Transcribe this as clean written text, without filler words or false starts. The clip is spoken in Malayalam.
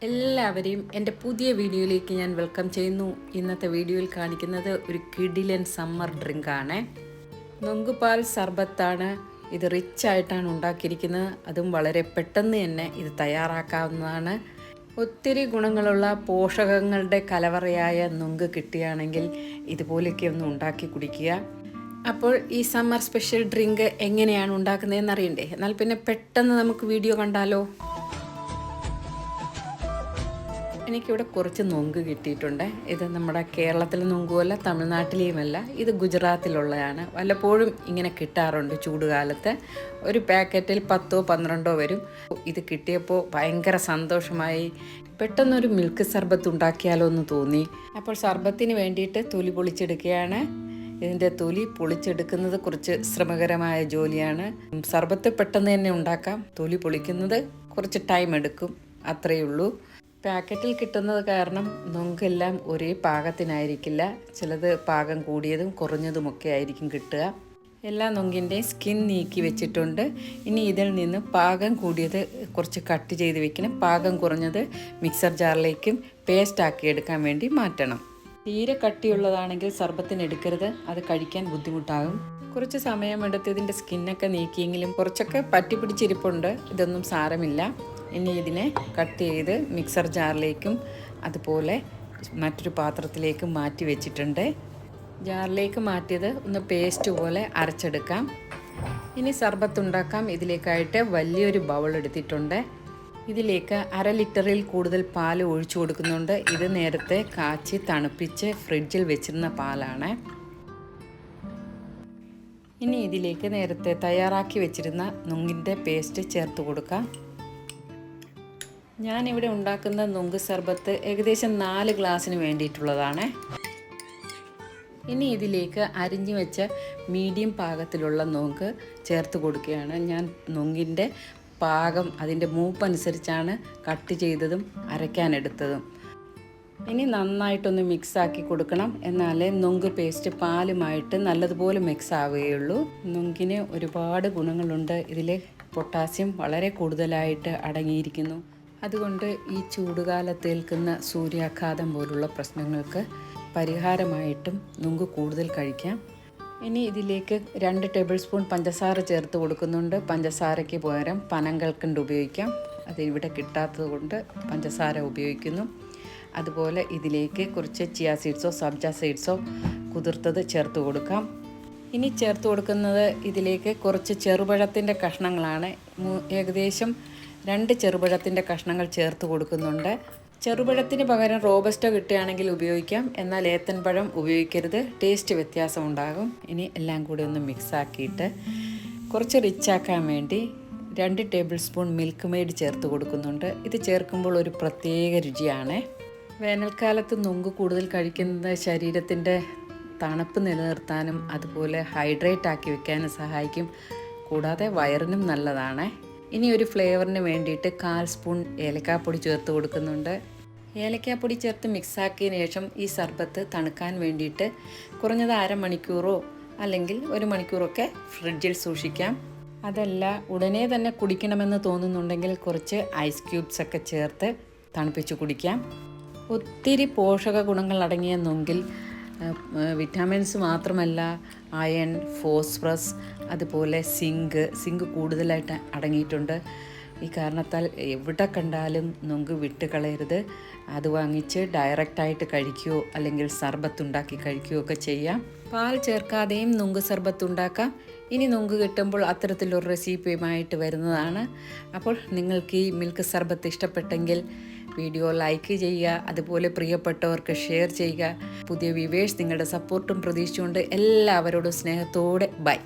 എല്ലാവരെയും എൻ്റെ പുതിയ വീഡിയോയിലേക്ക് ഞാൻ വെൽക്കം ചെയ്യുന്നു. ഇന്നത്തെ വീഡിയോയിൽ കാണിക്കുന്നത് ഒരു കിടിലൻ സമ്മർ ഡ്രിങ്കാണ്. നൊങ്കുപാൽ സർബത്താണ്. ഇത് റിച്ച് ആയിട്ടാണ് ഉണ്ടാക്കിയിരിക്കുന്നത്. അതും വളരെ പെട്ടെന്ന് തന്നെ ഇത് തയ്യാറാക്കാവുന്നതാണ്. ഒത്തിരി ഗുണങ്ങളുള്ള പോഷകങ്ങളുടെ കലവറയായ നൊങ്ക് കിട്ടുകയാണെങ്കിൽ ഇതുപോലെയൊക്കെ ഒന്ന് ഉണ്ടാക്കി കുടിക്കുക. അപ്പോൾ ഈ സമ്മർ സ്പെഷ്യൽ ഡ്രിങ്ക് എങ്ങനെയാണ് ഉണ്ടാക്കുന്നതെന്ന് അറിയണ്ടേ? എന്നാൽ പിന്നെ പെട്ടെന്ന് നമുക്ക് വീഡിയോ കണ്ടാലോ. എനിക്കിവിടെ കുറച്ച് നൊങ്ക് കിട്ടിയിട്ടുണ്ട്. ഇത് നമ്മുടെ കേരളത്തിലെ നൊങ്കുമല്ല, തമിഴ്നാട്ടിലെയുമല്ല, ഇത് ഗുജറാത്തിലുള്ളതാണ്. വല്ലപ്പോഴും ഇങ്ങനെ കിട്ടാറുണ്ട് ചൂടുകാലത്ത്. ഒരു പാക്കറ്റിൽ 10-12 വരും. ഇത് കിട്ടിയപ്പോൾ ഭയങ്കര സന്തോഷമായി. പെട്ടെന്നൊരു മിൽക്ക് സർബത്ത് ഉണ്ടാക്കിയാലോ എന്ന് തോന്നി. അപ്പോൾ സർബത്തിന് വേണ്ടിയിട്ട് തൊലി പൊളിച്ചെടുക്കുകയാണ്. ഇതിൻ്റെ തൊലി പൊളിച്ചെടുക്കുന്നത് കുറച്ച് ശ്രമകരമായ ജോലിയാണ്. സർബത്ത് പെട്ടെന്ന് തന്നെ ഉണ്ടാക്കാം. തൊലി പൊളിക്കുന്നത് കുറച്ച് ടൈം എടുക്കും, അത്രയേ ഉള്ളൂ. പാക്കറ്റിൽ കിട്ടുന്നത് കാരണം നൊങ്കെല്ലാം ഒരേ പാകത്തിനായിരിക്കില്ല. ചിലത് പാകം കൂടിയതും കുറഞ്ഞതുമൊക്കെ ആയിരിക്കും കിട്ടുക. എല്ലാ നൊങ്കിൻ്റെയും സ്കിൻ നീക്കി വെച്ചിട്ടുണ്ട്. ഇനി ഇതിൽ നിന്ന് പാകം കൂടിയത് കുറച്ച് കട്ട് ചെയ്ത് വെക്കണം. പാകം കുറഞ്ഞത് മിക്സർ ജാറിലേക്കും പേസ്റ്റാക്കി എടുക്കാൻ വേണ്ടി മാറ്റണം. തീരെ കട്ടിയുള്ളതാണെങ്കിൽ സർബത്തിന് എടുക്കരുത്, അത് കഴിക്കാൻ ബുദ്ധിമുട്ടാകും. കുറച്ച് സമയമെടുത്ത് ഇതിൻ്റെ സ്കിന്നൊക്കെ നീക്കിയെങ്കിലും കുറച്ചൊക്കെ പറ്റി പിടിച്ചിരിപ്പുണ്ട്. ഇതൊന്നും സാരമില്ല. ഇനി ഇതിനെ കട്ട് ചെയ്ത് മിക്സർ ജാറിലേക്കും അതുപോലെ മറ്റൊരു പാത്രത്തിലേക്കും മാറ്റി വെച്ചിട്ടുണ്ട്. ജാറിലേക്ക് മാറ്റിയത് ഒന്ന് പേസ്റ്റ് പോലെ അരച്ചെടുക്കാം. ഇനി സർബത്ത് ഉണ്ടാക്കാം. ഇതിലേക്കായിട്ട് വലിയൊരു ബൗൾ എടുത്തിട്ടുണ്ട്. ഇതിലേക്ക് 1/2 ലിറ്ററിൽ കൂടുതൽ പാൽ ഒഴിച്ചു കൊടുക്കുന്നുണ്ട്. ഇത് നേരത്തെ കാച്ചി തണുപ്പിച്ച് ഫ്രിഡ്ജിൽ വെച്ചിരുന്ന പാലാണ്. ഇനി ഇതിലേക്ക് നേരത്തെ തയ്യാറാക്കി വെച്ചിരുന്ന നൊങ്കിൻ്റെ പേസ്റ്റ് ചേർത്ത് കൊടുക്കാം. ഞാനിവിടെ ഉണ്ടാക്കുന്ന നൊങ്ക് സർബത്ത് ഏകദേശം 4 ഗ്ലാസ്സിന് വേണ്ടിയിട്ടുള്ളതാണ്. ഇനി ഇതിലേക്ക് അരിഞ്ഞു വെച്ച മീഡിയം പാകത്തിലുള്ള നൊങ്ക് ചേർത്ത് കൊടുക്കുകയാണ്. ഞാൻ നൊങ്കിൻ്റെ പാകം അതിൻ്റെ മൂപ്പനുസരിച്ചാണ് കട്ട് ചെയ്തതും അരയ്ക്കാനെടുത്തതും. ഇനി നന്നായിട്ടൊന്ന് മിക്സാക്കി കൊടുക്കണം. എന്നാലേ നൊങ്ക് പേസ്റ്റ് പാലുമായിട്ട് നല്ലതുപോലെ മിക്സ് ആവുകയുള്ളൂ. നൊങ്കിന് ഒരുപാട് ഗുണങ്ങളുണ്ട്. ഇതിൽ പൊട്ടാസ്യം വളരെ കൂടുതലായിട്ട് അടങ്ങിയിരിക്കുന്നു. അതുകൊണ്ട് ഈ ചൂടുകാലത്ത് ഏൽക്കുന്ന സൂര്യാഘാതം പോലുള്ള പ്രശ്നങ്ങൾക്ക് പരിഹാരമായിട്ടും നൊങ്ക് കൂടുതൽ കഴിക്കാം. ഇനി ഇതിലേക്ക് 2 ടേബിൾ സ്പൂൺ പഞ്ചസാര ചേർത്ത് കൊടുക്കുന്നുണ്ട്. പഞ്ചസാരയ്ക്ക് പകരം പനങ്കൽക്കണ്ട് ഉപയോഗിക്കാം. അത് ഇവിടെ കിട്ടാത്തത് കൊണ്ട് പഞ്ചസാര ഉപയോഗിക്കുന്നു. അതുപോലെ ഇതിലേക്ക് കുറച്ച് ചിയ സീഡ്സോ സബ്ജ സീഡ്സോ കുതിർത്തത് ചേർത്ത് കൊടുക്കാം. ഇനി ചേർത്ത് കൊടുക്കുന്നത് ഇതിലേക്ക് കുറച്ച് ചെറുപഴത്തിൻ്റെ കഷ്ണങ്ങളാണ്. ഏകദേശം 2 ചെറുപഴത്തിൻ്റെ കഷ്ണങ്ങൾ ചേർത്ത് കൊടുക്കുന്നുണ്ട്. ചെറുപഴത്തിന് പകരം റോബസ്റ്റോ കിട്ടുകയാണെങ്കിൽ ഉപയോഗിക്കാം. എന്നാൽ ഏത്തൻ പഴം ഉപയോഗിക്കരുത്, ടേസ്റ്റ് വ്യത്യാസം ഉണ്ടാകും. ഇനി എല്ലാം കൂടി ഒന്ന് മിക്സാക്കിയിട്ട് കുറച്ച് റിച്ചാക്കാൻ വേണ്ടി 2 ടേബിൾ സ്പൂൺ മിൽക്ക് മെയ്ഡ് ചേർത്ത് കൊടുക്കുന്നുണ്ട്. ഇത് ചേർക്കുമ്പോൾ ഒരു പ്രത്യേക രുചിയാണ്. വേനൽക്കാലത്ത് നൊങ്ക് കൂടുതൽ കഴിക്കുന്നത് ശരീരത്തിൻ്റെ തണുപ്പ് നിലനിർത്താനും അതുപോലെ ഹൈഡ്രേറ്റ് ആക്കി വെക്കാനും സഹായിക്കും. കൂടാതെ വയറിനും നല്ലതാണ്. ഇനി ഒരു ഫ്ലേവറിന് വേണ്ടിയിട്ട് 1/4 സ്പൂൺ ഏലക്കാപ്പൊടി ചേർത്ത് കൊടുക്കുന്നുണ്ട്. ഏലക്കാപ്പൊടി ചേർത്ത് മിക്സാക്കിയതിന് ശേഷം ഈ സർബത്ത് തണുക്കാൻ വേണ്ടിയിട്ട് കുറഞ്ഞത് 1/2 മണിക്കൂറോ അല്ലെങ്കിൽ 1 മണിക്കൂറൊക്കെ ഫ്രിഡ്ജിൽ സൂക്ഷിക്കാം. അതല്ല ഉടനെ തന്നെ കുടിക്കണമെന്ന് തോന്നുന്നുണ്ടെങ്കിൽ കുറച്ച് ഐസ് ക്യൂബ്സ് ഒക്കെ ചേർത്ത് തണുപ്പിച്ച് കുടിക്കാം. ഒത്തിരി പോഷക ഗുണങ്ങൾ അടങ്ങിയ നൊങ്കിൽ വിറ്റാമിൻസ് മാത്രമല്ല അയൺ, ഫോസ്ഫറസ്, അതുപോലെ സിങ്ക് കൂടുതലായിട്ട് അടങ്ങിയിട്ടുണ്ട്. ഈ കാരണത്താൽ എവിടെ കണ്ടാലും നൊങ്ക് വിട്ട് കളയരുത്. അത് വാങ്ങിച്ച് ഡയറക്റ്റായിട്ട് കഴിക്കുകയോ അല്ലെങ്കിൽ സർബത്ത് ഉണ്ടാക്കി കഴിക്കുകയോ ഒക്കെ ചെയ്യാം. പാൽ ചേർക്കാതെയും നൊങ്ക് സർബത്ത് ഉണ്ടാക്കാം. ഇനി നൊങ്ക് കിട്ടുമ്പോൾ അത്തരത്തിലൊരു റെസിപ്പിയുമായിട്ട് വരുന്നതാണ്. അപ്പോൾ നിങ്ങൾക്ക് ഈ മിൽക്ക് സർബത്ത് ഇഷ്ടപ്പെട്ടെങ്കിൽ വീഡിയോ ലൈക്ക് ചെയ്യുക, അതുപോലെ പ്രിയപ്പെട്ടവർക്ക് ഷെയർ ചെയ്യുക. പുതിയ വ്യൂവേഴ്സ് നിങ്ങളുടെ സപ്പോർട്ടും പ്രതീക്ഷിച്ചുകൊണ്ട് എല്ലാവരോടും സ്നേഹത്തോടെ ബൈ.